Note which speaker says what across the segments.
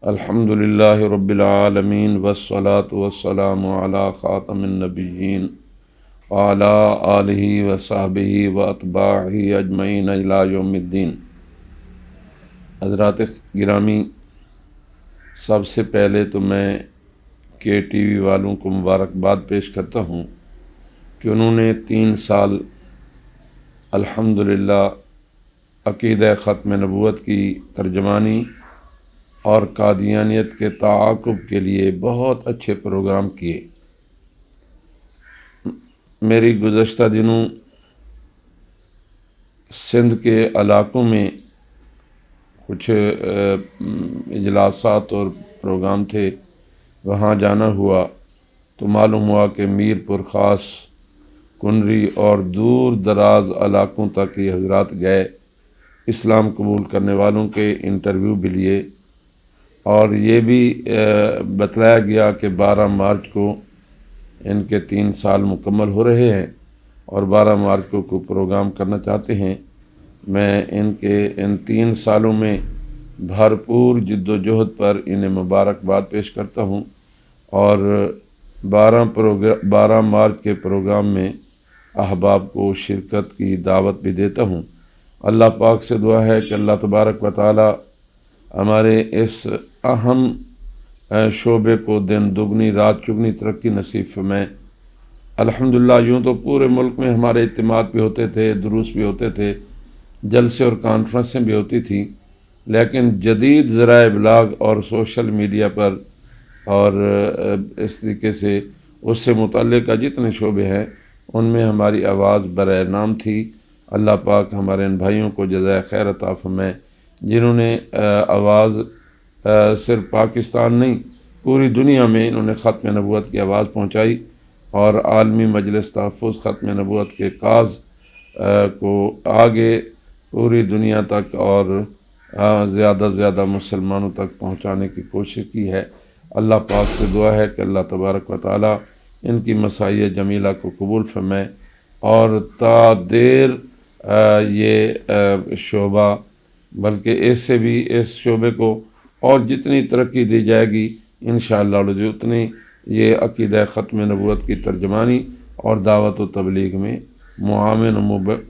Speaker 1: الحمد للہ رب العالمین والصلاة والسلام علی خاتم النبیین وعلی آلہ وصحبہ واتباعہ اجمعین الی یوم الدین۔ حضرات گرامی، سب سے پہلے تو میں کے ٹی وی والوں کو مبارکباد پیش کرتا ہوں کہ انہوں نے 3 سال الحمدللہ عقیدہ ختم نبوت کی ترجمانی اور قادیانیت کے تعاقب کے لیے بہت اچھے پروگرام کیے۔ میری گزشتہ دنوں سندھ کے علاقوں میں کچھ اجلاسات اور پروگرام تھے، وہاں جانا ہوا تو معلوم ہوا کہ میر پور خاص، کنری اور دور دراز علاقوں تک یہ حضرات گئے، اسلام قبول کرنے والوں کے انٹرویو بھی لیے، اور یہ بھی بتلایا گیا کہ 12 مارچ کو ان کے 3 سال مکمل ہو رہے ہیں اور 12 مارچ کو کوئی پروگرام کرنا چاہتے ہیں۔ میں ان 3 سالوں میں بھرپور جد و جہد پر انہیں مبارکباد پیش کرتا ہوں، اور 12 مارچ کے پروگرام میں احباب کو شرکت کی دعوت بھی دیتا ہوں۔ اللہ پاک سے دعا ہے کہ اللہ تبارک و تعالی ہمارے اس اہم شعبے کو دن دگنی رات چگنی ترقی نصیب فرمائے۔ الحمدللہ یوں تو پورے ملک میں ہمارے اجتماعات بھی ہوتے تھے، دروس بھی ہوتے تھے، جلسے اور کانفرنسیں بھی ہوتی تھیں، لیکن جدید ذرائع ابلاغ اور سوشل میڈیا پر اور اس طریقے سے اس سے متعلقہ جتنے شعبے ہیں ان میں ہماری آواز برائے نام تھی۔ اللہ پاک ہمارے ان بھائیوں کو جزائے خیر عطا فرمائے جنہوں نے آواز صرف پاکستان نہیں پوری دنیا میں انہوں نے ختم نبوت کی آواز پہنچائی، اور عالمی مجلس تحفظ ختم نبوت کے کاز کو آگے پوری دنیا تک اور زیادہ سے زیادہ مسلمانوں تک پہنچانے کی کوشش کی ہے۔ اللہ پاک سے دعا ہے کہ اللہ تبارک و تعالی ان کی مساعی جمیلہ کو قبول فرمائے، اور تا دیر یہ شعبہ بلکہ اس سے بھی اس شعبے کو اور جتنی ترقی دی جائے گی انشاءاللہ اتنی یہ عقیدہ ختم نبوت کی ترجمانی اور دعوت و تبلیغ میں معاون و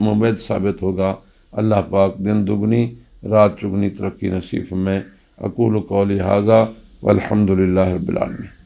Speaker 1: مبید ثابت ہوگا۔ اللہ پاک دن دگنی رات چگنی ترقی نصیب فرمائے۔ اقول قولی ھذا والحمد للہ رب العالمین۔